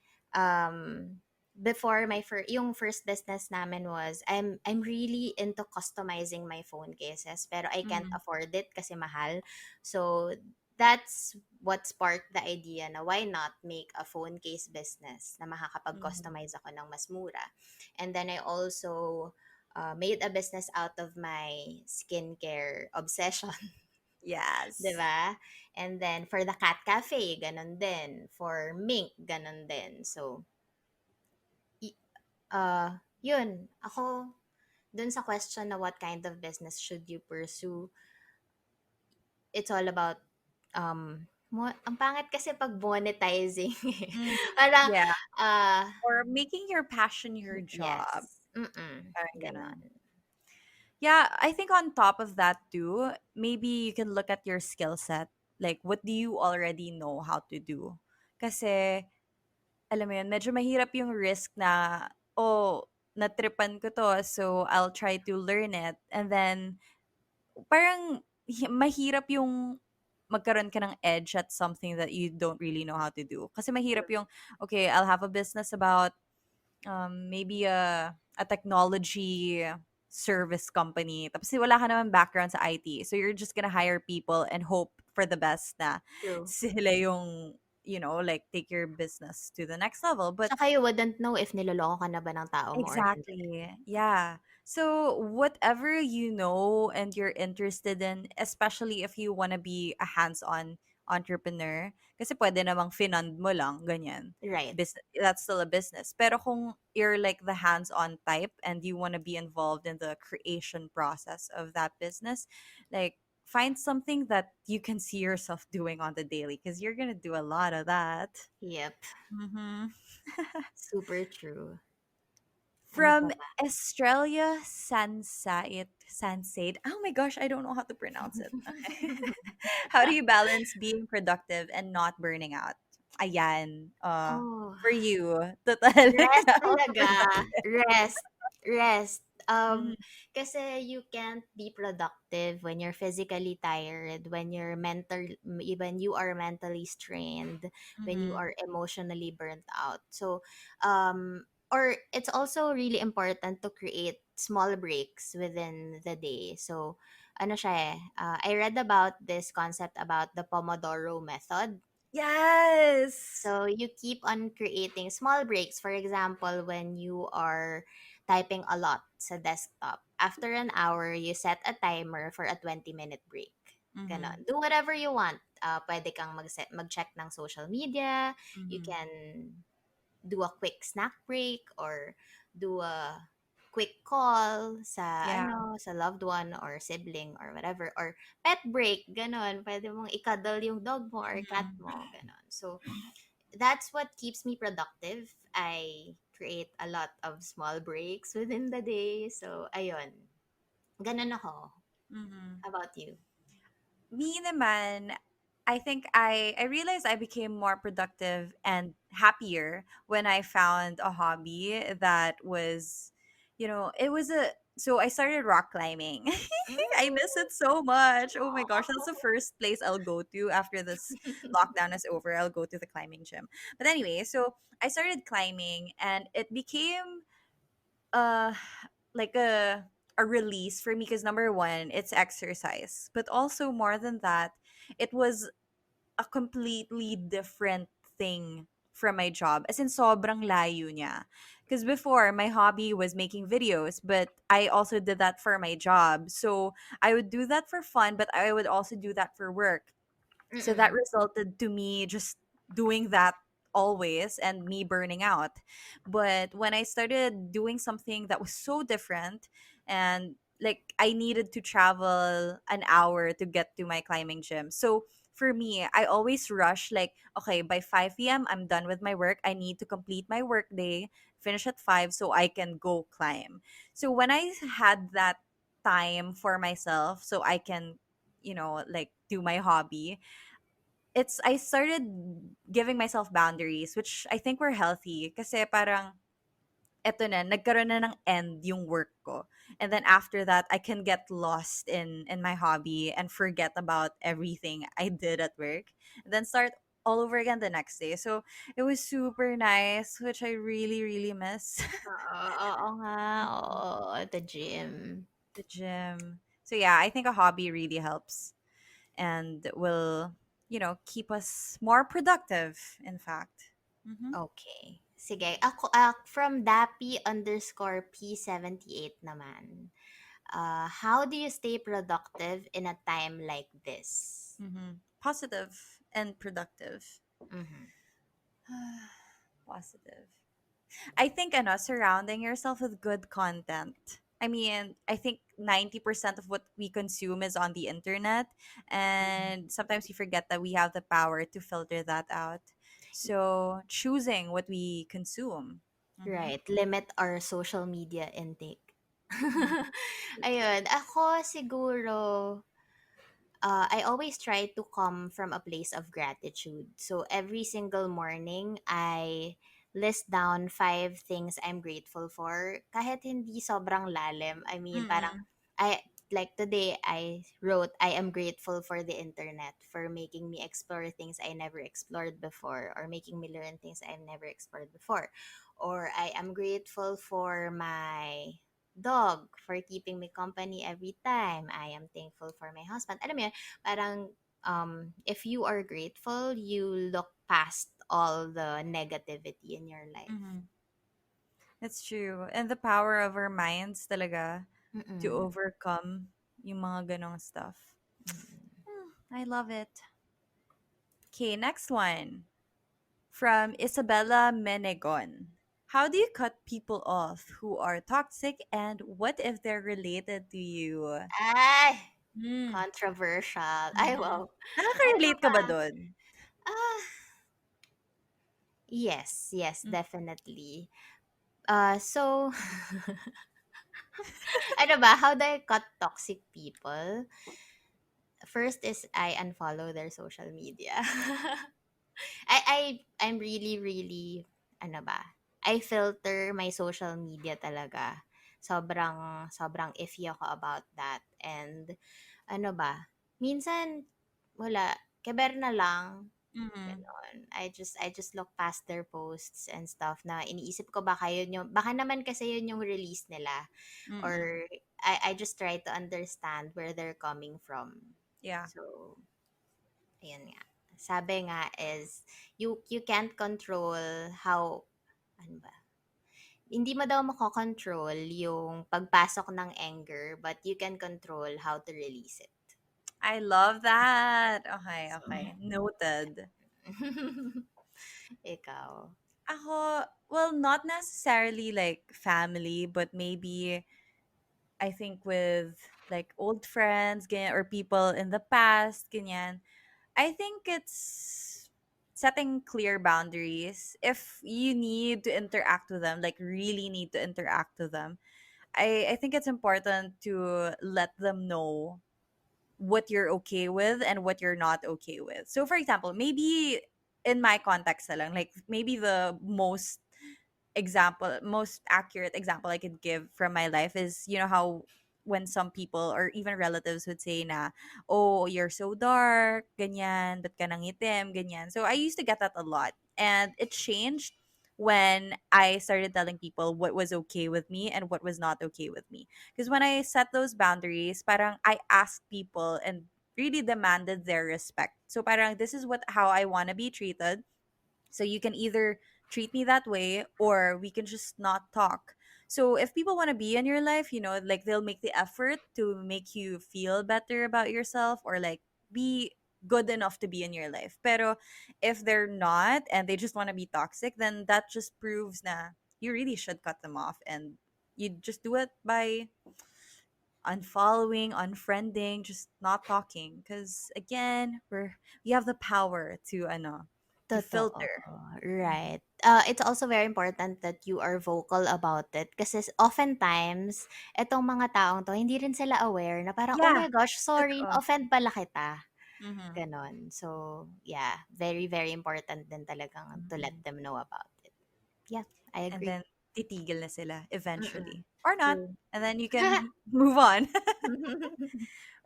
before yung first business namin was I'm really into customizing my phone cases, pero I can't Mhm. afford it kasi mahal. So that's what sparked the idea na why not make a phone case business na Mhm. makakapag-customize ako ng mas mura. And then I also made a business out of my skincare obsession. Yes. 'Di ba? And then for the cat cafe, ganun din. For mink, ganun din. So, y- yun. Ako, dun sa question na what kind of business should you pursue, it's all about, ang pangit kasi pag monetizing. Eh. Mhm. Parang, Yeah. uh, Or making your passion your job. yes. Mm-mm. Parang ganun. Ganon. Yeah, I think on top of that too, maybe you can look at your skill set. Like, what do you already know how to do? Kasi, alam mo yun, medyo mahirap yung risk na, oh, natripan ko to, so I'll try to learn it. And then, parang mahirap yung magkaroon ka ng edge at something that you don't really know how to do. Kasi mahirap yung, okay, I'll have a business about maybe a technology service company. Tapos wala ka naman background sa IT. So you're just gonna hire people and hope for the best na True. sila yung, like take your business to the next level. But Tsaka you wouldn't know if niloloko ka na ba ng tao mo or hindi. exactly. Yeah. So whatever you know and you're interested in, especially if you want to be a hands-on entrepreneur, kasi pwede namang finund mo lang, ganyan. Right. That's still a business. Pero kung you're like the hands-on type and you want to be involved in the creation process of that business, like find something that you can see yourself doing on the daily because you're gonna do a lot of that. Yep. Mm-hmm. Super true. Ano pa From ba? Australia Sansade. Oh my gosh, I don't know how to pronounce it. Okay. How do you balance being productive and not burning out? Ayan. Oh. For you, totally Rest how talaga. productive. Rest. Rest. Mhm, Kasi you can't be productive when you're physically tired, when you're when you are mentally strained, when you mhm. are emotionally burnt out. So, or it's also really important to create small breaks within the day. So, ano siya eh, I read about this concept about the Pomodoro method. Yes. So you keep on creating small breaks. For example, when you are typing a lot sa desktop, after an hour, you set a timer for a 20-minute break. Mhm, Ganon. Do whatever you want. Pwede kang mag-check ng social media. You mhm. can do a quick snack break or do a quick call sa Yeah. sa loved one or sibling or whatever, or pet break, ganon. Pwede mong ikadal yung dog mo or cat Mhm, mo, ganon. So that's what keeps me productive. I create a lot of small breaks within the day. So, ayun. Ganun ako. mhm. How about you? Me naman, I think I realized I became more productive and happier when I found a hobby that was, it was a so I started rock climbing. I miss Mm. it so much. Oh my gosh, that's the Aw. first place I'll go to after this lockdown is over. I'll go to the climbing gym. But anyway, so I started climbing and it became uh like a release for me because number one, it's exercise, but also more than that, it was a completely different thing from my job, as in sobrang layo niya. Because before, my hobby was making videos, but I also did that for my job, so I would do that for fun, but I would also do that for work. So that Mm-mm. resulted to me just doing that always and me burning out. But when I started doing something that was so different, and like I needed to travel an hour to get to my climbing gym. So for me, I always rush, like, okay, by 5 p.m. I'm done with my work. I need to complete my work day, finish at 5 so I can go climb. So when I had that time for myself so I can, like do my hobby, I started giving myself boundaries, which I think were healthy. Kasi parang, eto na, nagkaroon na ng end yung work ko. And then after that, I can get lost in my hobby and forget about everything I did at work. And then start all over again the next day. So it was super nice, which I really, really miss. Oo nga. Oo, the gym. The gym. So yeah, I think a hobby really helps and will, keep us more productive, in fact. Mm-hmm. Okay. Sige. Ako, from Dappy_P78 naman. How do you stay productive in a time like this? Mm-hmm. Positive and productive. Mm-hmm. Positive. I think surrounding yourself with good content. I mean, I think 90% of what we consume is on the internet, and sometimes we forget that we have the power to filter that out. So, choosing what we consume. Mm-hmm. Right. Limit our social media intake. Mm-hmm. Ayun. Ako siguro, I always try to come from a place of gratitude. So every single morning, I list down 5 things I'm grateful for. Kahit hindi sobrang lalim. I mean, parang, Mm-hmm. I, like today, I wrote, I am grateful for the internet for making me explore things I never explored before, or making me learn things I've never explored before. Or I am grateful for my dog for keeping me company every time. I am thankful for my husband. Alam mo yun, parang if you are grateful, you look past all the negativity in your life. Mm-hmm. That's true. And the power of our minds talaga to Mm-mm. overcome yung mga ganong stuff. Mm-mm. I love it. Okay, next one from Isabella Menegon. How do you cut people off who are toxic, and what if they're related to you? Ay, Hmm. controversial. Ay, Mm-hmm. wow. Ano Nakaka-relate ka ba? ba dun? Ah, yes, yes, Mm, definitely. So, ano ba? How do I cut toxic people? First is I unfollow their social media. I'm really really ano ba? I filter my social media talaga. Sobrang iffy ako about that. And ano ba? Minsan wala, keber na lang. mm, Ganon. I just look past their posts and stuff na iniisip ko baka yun yung, baka naman kasi yun yung release nila. mm. Or I just try to understand where they're coming from. Yeah, So, ayun nga. Sabi nga is, you can't control how, ano ba? Hindi mo daw makokontrol yung pagpasok ng anger, but you can control how to release it. I love that. Okay, So, okay. Noted. ikaw. Ako, well, not necessarily like family, but maybe I think with like old friends, ganyan, or people in the past, ganyan. I think it's setting clear boundaries. If you need to interact with them, like really need to interact with them, I think it's important to let them know what you're okay with and what you're not okay with. So for example, maybe in my context na lang, like maybe the most accurate example I could give from my life is, you know, how when some people or even relatives would say na, oh, you're so dark, ganyan, ba't ka nangitim, ganyan. So I used to get that a lot. And it changed when I started telling people what was okay with me and what was not okay with me. Because when I set those boundaries, parang I asked people and really demanded their respect. So parang this is what how I want to be treated, so you can either treat me that way or we can just not talk. So if people want to be in your life, you know, like they'll make the effort to make you feel better about yourself or like be good enough to be in your life. Pero if they're not and they just want to be toxic, then that just proves na you really should cut them off, and you just do it by unfollowing, unfriending, just not talking. Because again, we have the power to to Totoo. filter. Mhm. Right. It's also very important that you are vocal about it kasi oftentimes, etong mga taong 'to, hindi rin sila aware na parang, "Oh Yeah, my gosh, sorry, totoo. na-offend pala kita." Mhm, Gano'n. So, yeah, very, very important din talagang to let mhm. them know about it. Yeah, I And agree. then titigil na sila Mm, eventually. Or not. true. And then you can move on.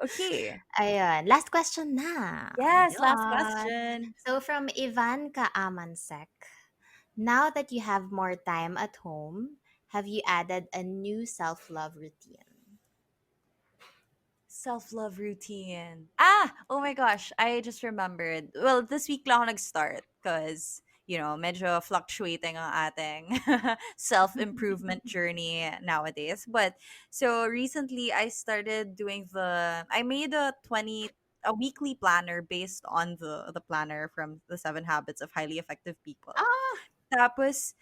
Okay. Ayun, last question na. Yes, last Ayun. question. So, from Ivan Kaamansek, now that you have more time at home, have you added a new self-love routine? Self-love routine. Ah, oh my gosh, I just remembered. Well, this week lang ako nag-start because, you know, medyo fluctuating ang ating self-improvement journey nowadays. But so recently I started doing I made a weekly planner based on the planner from the 7 habits of highly effective people. Ah, Tapos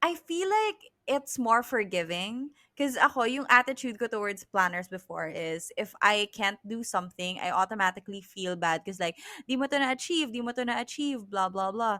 I feel like it's more forgiving because ako, yung attitude ko towards planners before is if I can't do something, I automatically feel bad because like, di mo to na-achieve, blah, blah, blah.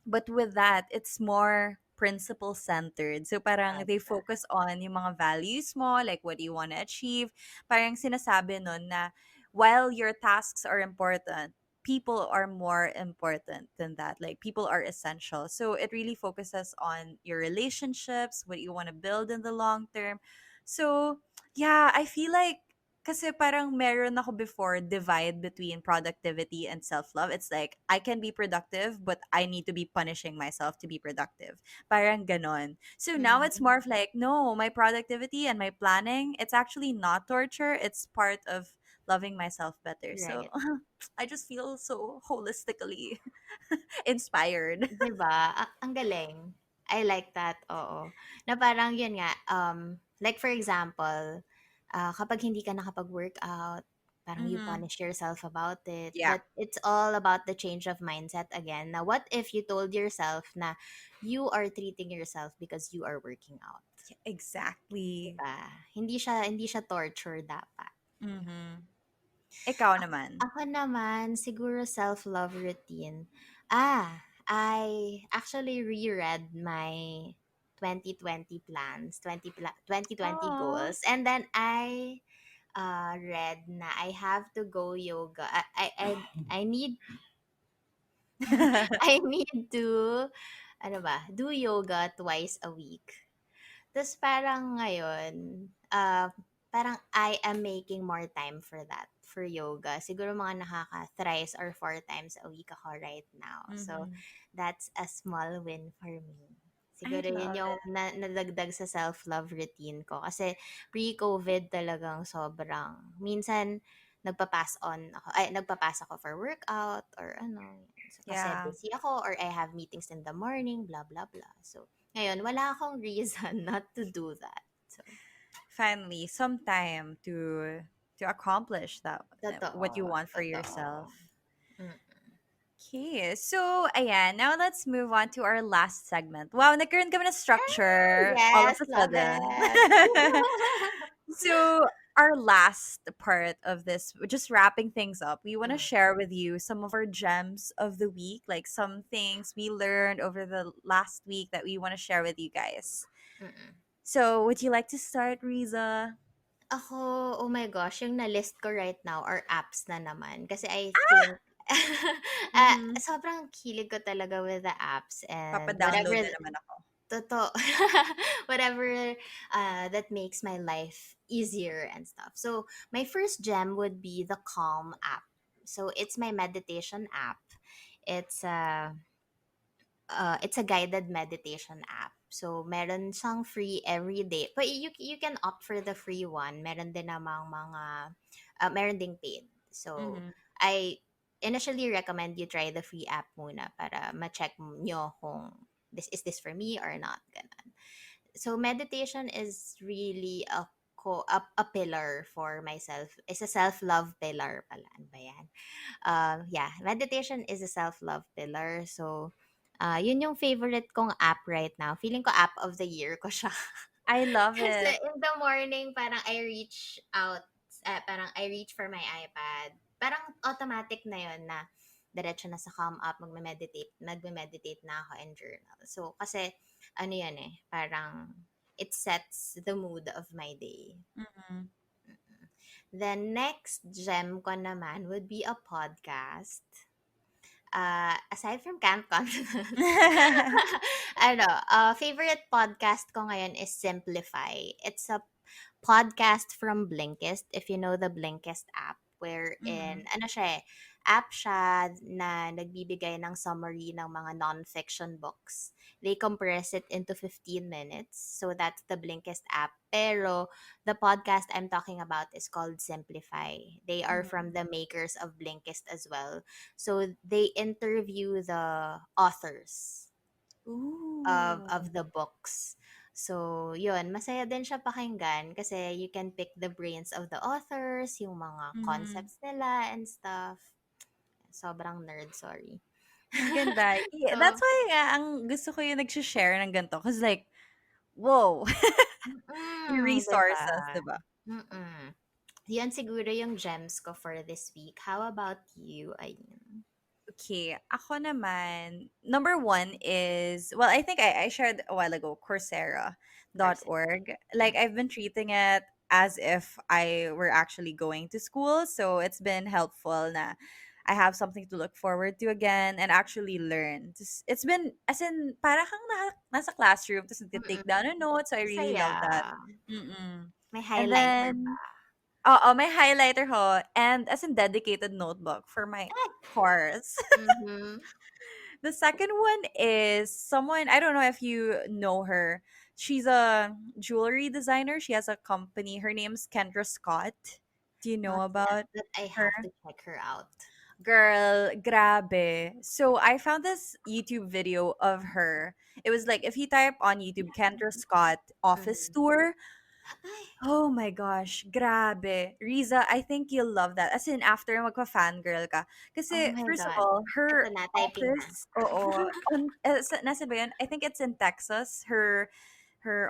But with that, it's more principle centered. So parang they gotcha. focus on yung mga values mo, like what do you want to achieve. Parang sinasabi nun na while your tasks are important, people are more important than that. Like people are essential. So it really focuses on your relationships, what you want to build in the long term. So yeah, I feel like kasi parang meron ako before divide between productivity and self-love. It's like, I can be productive, but I need to be punishing myself to be productive. Parang ganon. So now it's Mhm. more of like, no, my productivity and my planning, it's actually not torture. It's part of loving myself better. So Right. I just feel so holistically inspired. 'Di ba? Ang galing. I like that, oo. Na parang yun nga, like for example, kapag hindi ka nakapag-workout, parang you Mm-hmm. punish yourself about it. Yeah. But it's all about the change of mindset again. Now, what if you told yourself na you are treating yourself because you are working out? Yeah, exactly. Diba? Hindi siya torture dapat. Mm-hmm. Ikaw naman. Ako naman, siguro self-love routine. I actually reread my 2020 plans, 2020 Oh. goals. And then I read na I have to go yoga. I need I need to ano ba, do yoga twice a week. Tapos parang ngayon, parang I am making more time for that, for yoga. Siguro mga thrice or four times a week ako right now. So, Mm-hmm. that's a small win for me. I Siguro yun love yung it. nadagdag sa self-love routine ko. Kasi pre-COVID talagang sobrang, minsan nagpa-pass on ako, ay, nagpa-pass ako for workout or ano. So, kasi Yeah. busy ako or I have meetings in the morning, blah, blah, blah. So, ngayon, wala akong reason not to do that. So, Finally, some time to accomplish that totoo, what you want for totoo. yourself. Mm. Okay, so ayan, now let's move on to our last segment. Wow, nagkaroon kami ng structure all of Yes, a love sudden. it. So our last part of this, just wrapping things up, we want to Mm, share with you some of our gems of the week, like some things we learned over the last week that we want to share with you guys. mm. So would you like to start, Riza? Ako, oh my gosh, yung na-list ko right now are apps na naman. Kasi I think, Mm-hmm. sobrang kilig ko talaga with the apps and Papa-download na naman ako. totoo, whatever that makes my life easier and stuff. So, my first gem would be the Calm app. So, it's my meditation app. It's it's a guided meditation app. So, meron siyang free every day. But you can opt for the free one. Meron din namang meron ding paid. So, Mm-hmm. I initially recommend you try the free app muna para ma-check nyo kung this for me or not. Ganun. So, meditation is really a pillar for myself. It's a self-love pillar pala. Ano ba yan? Yeah, meditation is a self-love pillar. So, yun yung favorite kong app right now. Feeling ko app of the year ko siya. I love Kasi it. in the morning, parang I reach out, parang I reach for my iPad. Parang automatic na yun na diretso na sa calm up, magme-meditate na ako and journal. So, kasi, ano yan eh, parang it sets the mood of my day. Mm-hmm. The next gem ko naman would be a podcast. Aside from Camp Confidence, favorite podcast ko ngayon is Simplify. It's a podcast from Blinkist, if you know the Blinkist app, Mm-hmm. wherein, ano siya eh, app siya na nagbibigay ng summary ng mga non-fiction books. They compress it into 15 minutes. So that's the Blinkist app. Pero the podcast I'm talking about is called Simplify. They are Mm-hmm. from the makers of Blinkist as well. So they interview the authors Ooh. of the books. So, yun, masaya din siya pakinggan kasi you can pick the brains of the authors, yung mga Mhm. concepts nila and stuff. Sobrang nerd, sorry. Ang ganda. Yeah, that's So, why nga ang gusto ko yung nagse-share ng ganito. Cause like, whoa, yung 'di ba? resources, di ba? Mm. Yan siguro yung gems ko for this week. How about you, Ayun? Okay, ako naman, number one is, well, I think I shared a while ago, Person. Coursera.org. Like, I've been treating it as if I were actually going to school. So it's been helpful na I have something to look forward to again and actually learn. It's been, as in, para kang nasa classroom, tapos take Mm. down a note. So I really Saya. love that. Mm-mm. May And highlighter then, pa. oh, may highlighter ho, and as in dedicated notebook for my course. Mhm. The second one is someone, I don't know if you know her. She's a jewelry designer. She has a company. Her name's Kendra Scott. Do you know Not yet, about but I her? have to check her out. Girl, grabe. So I found this YouTube video of her. It was like if you type on YouTube Kendra Scott office Mhm. tour, Ay, Oh my gosh, grabe. Riza, I think you'll love that. As in, after magpa-fangirl ka. oh Kasi, my first of God. all, Ito her na, typing na. office, oo, nasa ba yun? I think it's in Texas. Her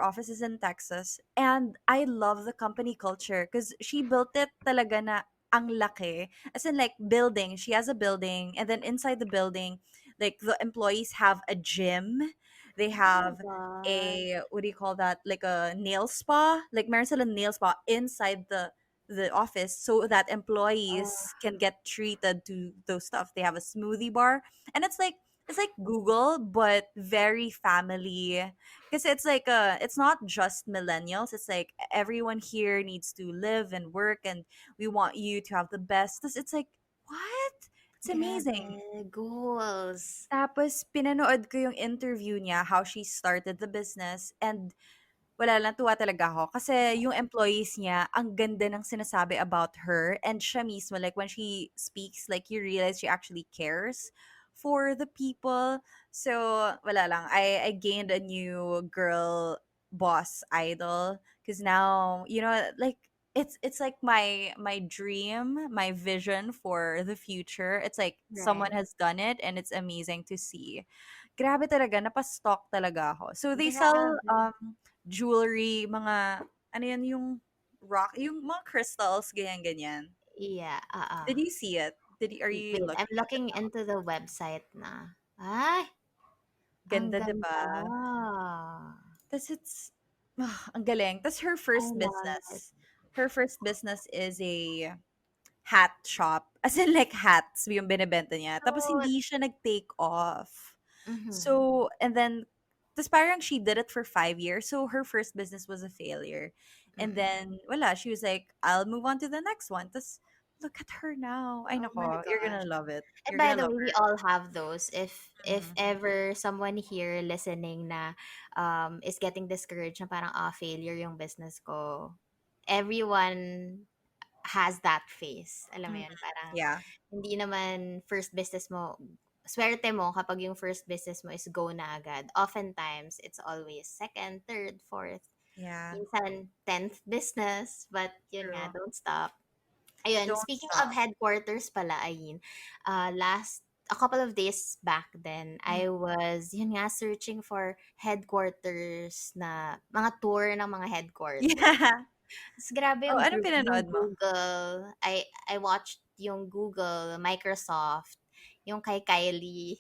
office is in Texas. And I love the company culture because she built it talaga na ang laki. As in, like, building. She has a building. And then inside the building, like, the employees have a gym. They Oh my have God. a what do you call that, like a nail spa, like meron silang nail spa inside the office so that Oh, employees can get treated to those stuff. They have a smoothie bar, and it's like Google but very family, because it's like it's not just millennials, it's like everyone here needs to live and work, and we want you to have the best. It's like, what? It's amazing. grabe. Goals. Tapos pinanood ko yung interview niya, how she started the business, and wala lang, tuwa talaga ako. Kasi yung employees niya, ang ganda ng sinasabi about her. And siya mismo, like when she speaks, like you realize she actually cares for the people. So, wala lang. I gained a new girl boss idol. Because now, like, it's like my dream, my vision for the future. It's like someone Right. has done it and it's amazing to see. Grabe talaga, napastock talaga ako. So they sell Grabe. jewelry, mga ano yan, yung rock, yung mga crystals, ganyan-ganyan. Yeah, Did you see it? Are you Wait, I'm looking at it looking now? into the website na. Ay, ang Ganda, 'di ganda. ba? Tas it's ang galing. Tas her I first love it. business. Her first business is a hat shop. As in like hats yung binebenta niya. Tapos So, hindi siya nag-take off. mhm. So, and then, tapos parang she did it for 5 years. So her first business was a failure. And Mm. then, wala, she was like, I'll move on to the next one. Tapos, look at her now. Ay Oh my nako, you're gosh. gonna love it. And You're by gonna the love way, we her. all have those. If Mhm. ever someone here listening na is getting discouraged na parang failure yung business ko, everyone has that phase. Alam mo Mhm. yun, parang Yeah. hindi naman first business mo, swerte mo kapag yung first business mo is go na agad. Oftentimes, it's always second, third, fourth, Yeah. minsan 10th business. But yun nga, True. don't stop. Ayun, Don't speaking of stop. headquarters pala, Ayin, a couple of days back then, Mhm. I was, yun nga, searching for headquarters na, mga tour ng mga headquarters. Yeah. Mas grabe Oh, yung anong group, yung pinanood mo? Google. I watched yung Google, Microsoft, yung kay Kylie.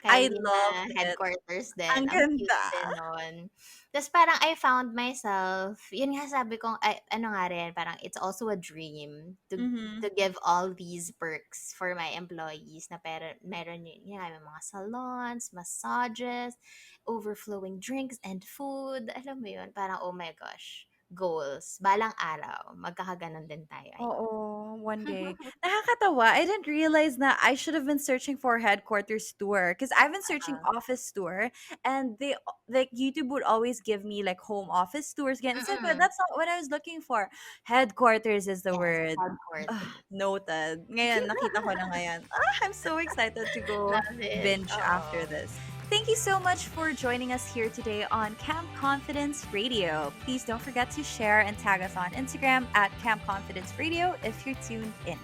I Kylie loved na it. headquarters din. Ang Ang cute ganda. din nun. Tapos parang I found myself, yun nga sabi ko, ay, ano nga rin, parang it's also a dream to Mhm. give all these perks for my employees na meron yun nga, may mga salons, massages, overflowing drinks and food. Alam mo yun, parang oh my gosh, goals. Balang araw, magkakaganon din tayo ay. Oo, one day. Nakakatawa, I didn't realize na I should have been searching for headquarters tour because I've been searching office tour, and like YouTube would always give me like home office tours again. It's like, but Mm-mm. that's not what I was looking for. Headquarters is the Yes, word. headquarters. Noted. Ngayon, nakita ko na ngayon. I'm so excited to go Love it. binge after Oh. this. Thank you so much for joining us here today on Camp Confidence Radio. Please don't forget to share and tag us on Instagram at Camp Confidence Radio if you're tuned in.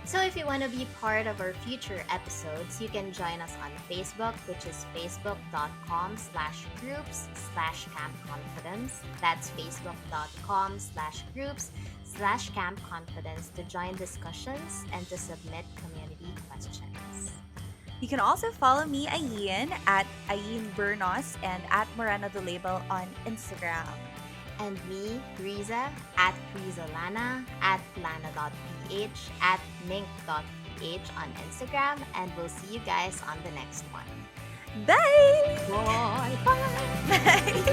So if you want to be part of our future episodes, you can join us on Facebook, which is facebook.com/groups/campconfidence. That's facebook.com/groups/campconfidence to join discussions and to submit community questions. You can also follow me, Ayin, at Ayin BERNOS and at Morena the Label on Instagram. And me, Rizza, at RizzaLana, at lana.ph, at mink.ph on Instagram, and we'll see you guys on the next one. Bye! Bye! Bye! Bye!